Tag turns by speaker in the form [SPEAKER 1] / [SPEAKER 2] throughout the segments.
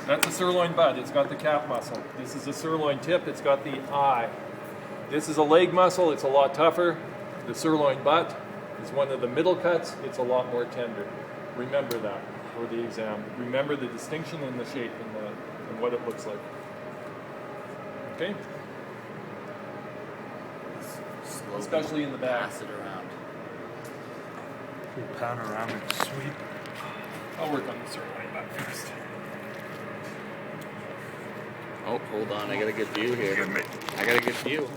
[SPEAKER 1] That's a sirloin butt. It's got the cap muscle. This is a sirloin tip. It's got the eye. This is a leg muscle. It's a lot tougher. The sirloin butt is one of the middle cuts. It's a lot more tender. Remember that for the exam. Remember the distinction in the shape and what it looks like. Okay?
[SPEAKER 2] Slowly
[SPEAKER 1] especially in the back.
[SPEAKER 2] Pass it around.
[SPEAKER 3] Panoramic sweep.
[SPEAKER 1] I'll work on the sirloin butt first.
[SPEAKER 2] Oh, hold on. I got a good view here. I got a good view.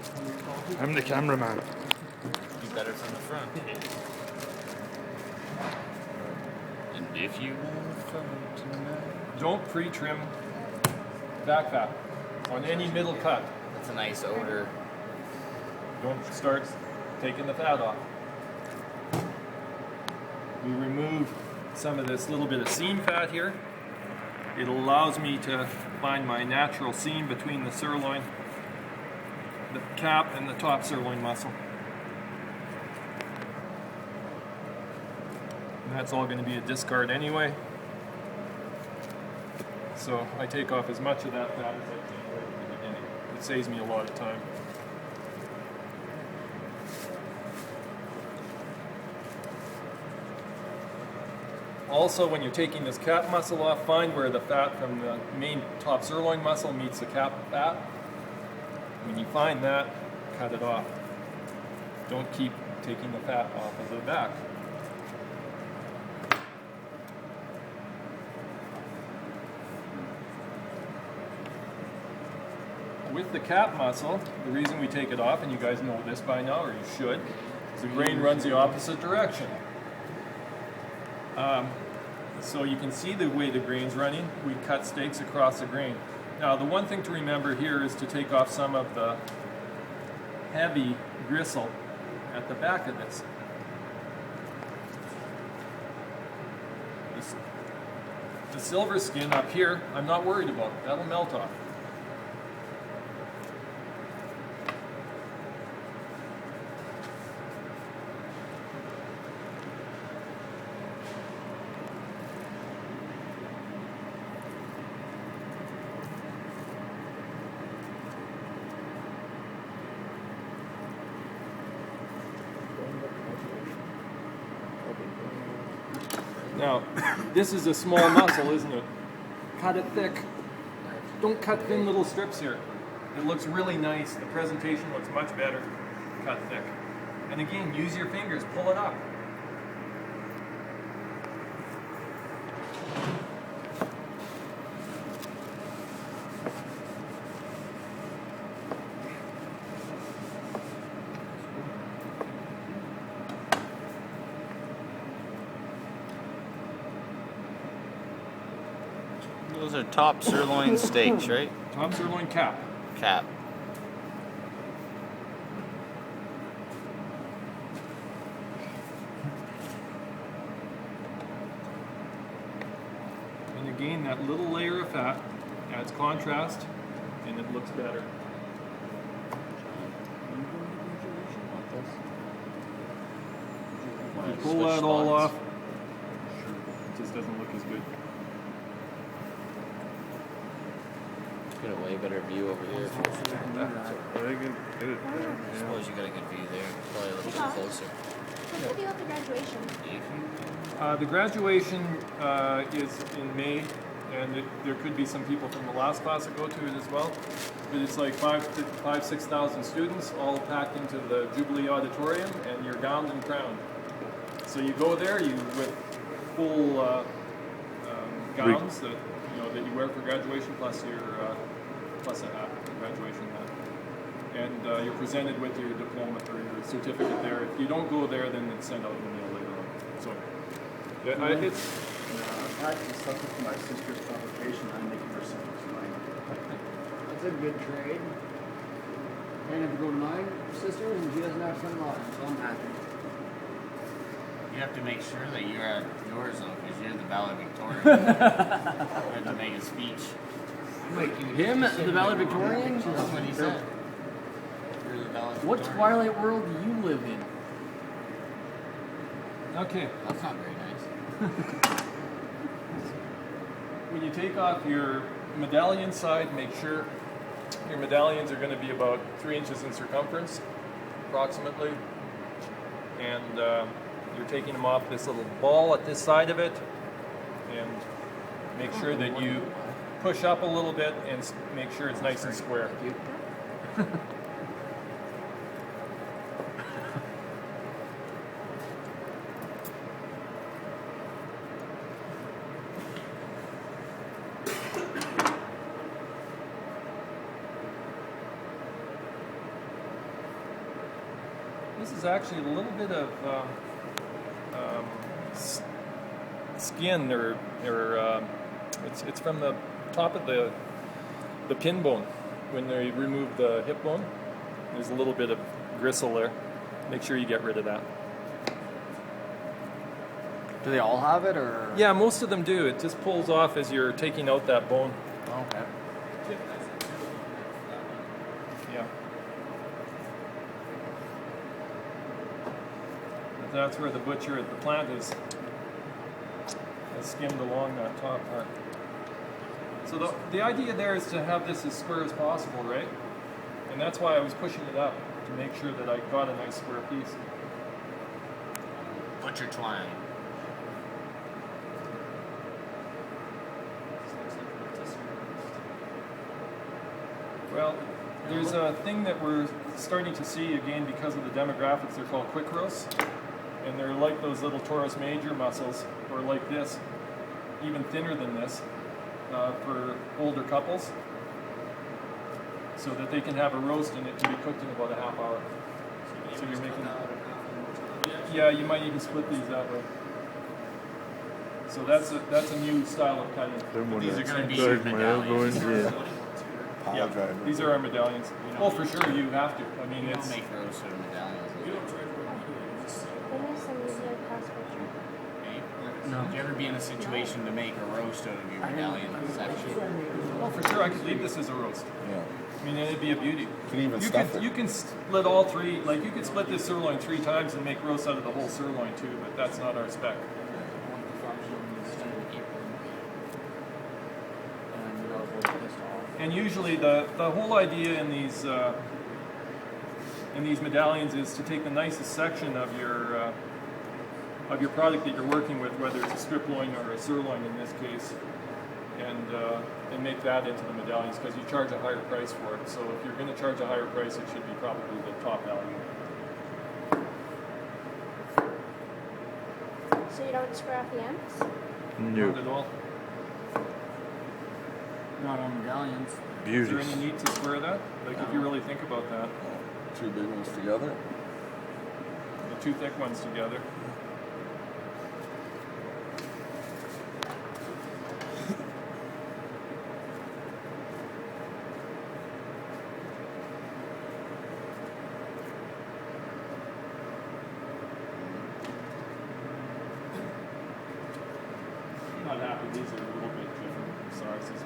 [SPEAKER 3] I'm the cameraman.
[SPEAKER 2] Be better from the front. And if you want fun tonight.
[SPEAKER 1] Don't pre-trim back fat on any middle cut.
[SPEAKER 2] That's a nice odor.
[SPEAKER 1] Don't start taking the fat off. We remove some of this little bit of seam fat here. It allows me to find my natural seam between the sirloin, the cap, and the top sirloin muscle. And that's all going to be a discard anyway. So I take off as much of that fat as I can right at the beginning. It saves me a lot of time. Also, when you're taking this cap muscle off, find where the fat from the main top sirloin muscle meets the cap fat. When you find that, cut it off. Don't keep taking the fat off of the back. With the cap muscle, the reason we take it off, and you guys know this by now, or you should, is the grain runs the opposite direction. So you can see the way the grain's running. We cut stakes across the grain. Now the one thing to remember here is to take off some of the heavy gristle at the back of this. The silver skin up here, I'm not worried about. That'll melt off. Now, this is a small muscle, isn't it? Cut it thick. Don't cut thin little strips here. It looks really nice. The presentation looks much better. Cut thick. And again, use your fingers. Pull it up.
[SPEAKER 2] Those are top sirloin steaks, right?
[SPEAKER 1] Top sirloin cap.
[SPEAKER 2] Cap.
[SPEAKER 1] And again, that little layer of fat adds contrast, and it looks better. You pull that all off, it just doesn't look as good.
[SPEAKER 2] Get a way better view over here. I suppose you got a good view there. Probably a little bit closer.
[SPEAKER 4] What's the deal with the graduation?
[SPEAKER 1] The graduation is in May, and there could be some people from the last class that go to it as well. But it's like 6,000 students all packed into the Jubilee Auditorium, and you're gowned and crowned. So you go there, you with full gowns that you wear for graduation, plus your plus a hat, graduation hat, and you're presented with your diploma or your certificate there. If you don't go there, then it's sent out in the mail later on. So it's.
[SPEAKER 5] I had some stuff with my sister's publication. I'm making her send it to mine.
[SPEAKER 6] That's a good trade. And if you go to my sister, and she doesn't have some mine, so I'm happy.
[SPEAKER 2] You have to make sure that you're at yours though, because you're the valedictorian. You have to make a speech.
[SPEAKER 6] Wait, him, the valedictorian?
[SPEAKER 2] That's what he said. You're the valedictorian.
[SPEAKER 6] What Twilight world do you live in?
[SPEAKER 1] Okay.
[SPEAKER 2] That's not very nice.
[SPEAKER 1] when you take off your medallion side, make sure your medallions are going to be about 3 inches in circumference, approximately. And you're taking them off this little ball at this side of it. And make sure that you push up a little bit and make sure it's nice and square. This is actually a little bit of skin, or it's from the top of the pin bone. When they remove the hip bone, there's a little bit of gristle there. Make sure you get rid of that.
[SPEAKER 6] Do they all have it, or?
[SPEAKER 1] Yeah, most of them do. It just pulls off as you're taking out that bone.
[SPEAKER 6] Okay.
[SPEAKER 1] Yeah. But that's where the butcher at the plant has skimmed along that top part. So the idea there is to have this as square as possible, right? And that's why I was pushing it up, to make sure that I got a nice square piece.
[SPEAKER 2] Butcher twine.
[SPEAKER 1] Well, there's a thing that we're starting to see again because of the demographics. They're called quick roasts, and they're like those little Taurus major mussels, or like this, even thinner than this, for older couples, so that they can have a roast and it can be cooked in about a half hour. So you're making, yeah, you might even split these that way. So that's a new style of cutting.
[SPEAKER 2] These are going to be
[SPEAKER 3] Drag my elbow
[SPEAKER 2] medallions.
[SPEAKER 3] into it.
[SPEAKER 1] Yeah, these are our medallions. Oh, for sure, you have to. I mean,
[SPEAKER 2] You
[SPEAKER 1] it's
[SPEAKER 2] don't make roasted medallions.
[SPEAKER 4] When is some usually cost butcher?
[SPEAKER 2] No. Would you ever be in a situation to make a roast out of your medallion section?
[SPEAKER 1] oh, for sure, I could leave this as a roast.
[SPEAKER 7] Yeah.
[SPEAKER 1] I mean, it'd be a beauty.
[SPEAKER 7] Could even stuff it.
[SPEAKER 1] You can split all three. Like you could split this sirloin 3 times and make roast out of the whole sirloin too. But that's not our spec. And usually the whole idea in these medallions is to take the nicest section of your product that you're working with, whether it's a strip loin or a sirloin in this case, and make that into the medallions, because you charge a higher price for it. So if you're going to charge a higher price, it should be probably the top value.
[SPEAKER 4] So you don't square off the ends?
[SPEAKER 1] Not at
[SPEAKER 3] No.
[SPEAKER 1] all.
[SPEAKER 6] Not on medallions.
[SPEAKER 1] Is there
[SPEAKER 3] Beauties.
[SPEAKER 1] any need to square that? Like if you really think about that,
[SPEAKER 7] 2 big ones together.
[SPEAKER 1] the 2 thick ones together. Not happy. These are a little bit different sizes,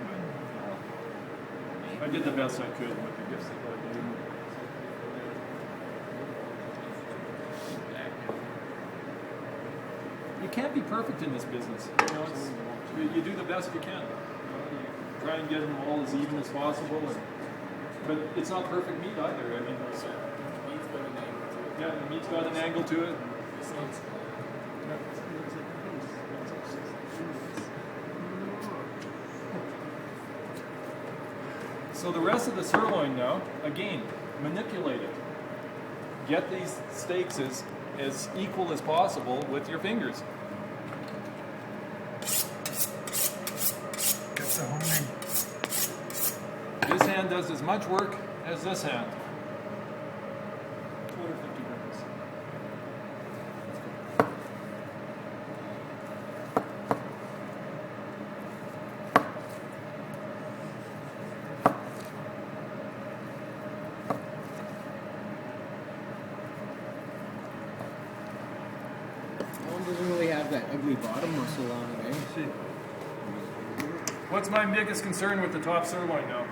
[SPEAKER 1] but I did the best I could with the gifts that I gave. You can't be perfect in this business. You know, you do the best you can. You try and get them all as even as possible, but it's not perfect meat either. I mean, yeah, the meat's got an angle to it. So the rest of the sirloin now, again, manipulate it. Get these steaks as equal as possible with your fingers.
[SPEAKER 3] Get the homing.
[SPEAKER 1] This hand does as much work as this hand. 250 grams.
[SPEAKER 6] That one doesn't really have that ugly bottom muscle on it, eh?
[SPEAKER 1] What's my biggest concern with the top sirloin now?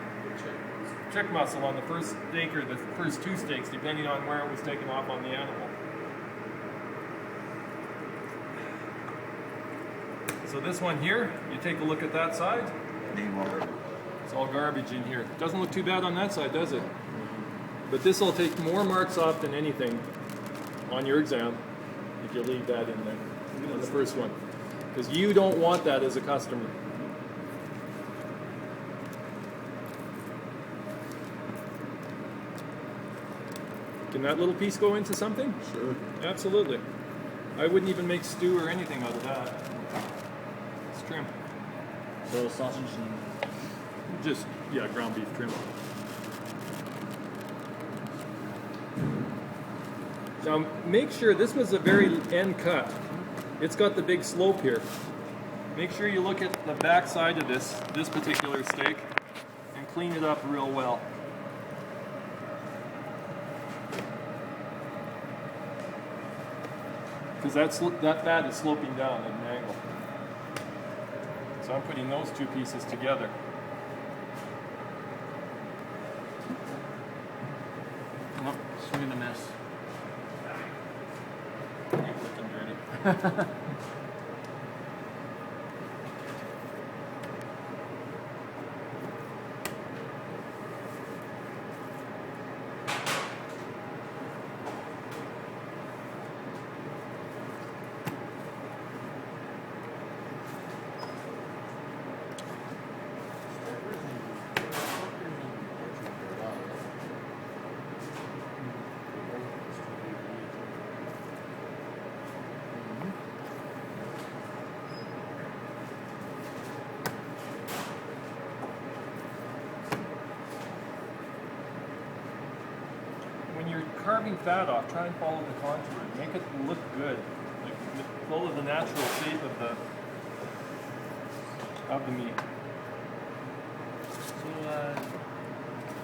[SPEAKER 1] Chick muscle on the first steak or the first 2 steaks, depending on where it was taken off on the animal. So this one here, you take a look at that side. It's all garbage in here. Doesn't look too bad on that side, does it? But this will take more marks off than anything on your exam if you leave that in there, on the first one. Because you don't want that as a customer. Can that little piece go into something?
[SPEAKER 7] Sure.
[SPEAKER 1] Absolutely. I wouldn't even make stew or anything out of that. It's trim.
[SPEAKER 6] So sausage and
[SPEAKER 1] Just, yeah, ground beef trim. Now make sure, this was a very end cut. It's got the big slope here. Make sure you look at the back side of this particular steak, and clean it up real well. Because that fat is sloping down at an angle. So I'm putting those two pieces together.
[SPEAKER 6] oh, swing and a miss.
[SPEAKER 1] You're looking dirty. When you're carving fat off, try and follow the contour. Make it look good. Like follow the natural shape of the meat.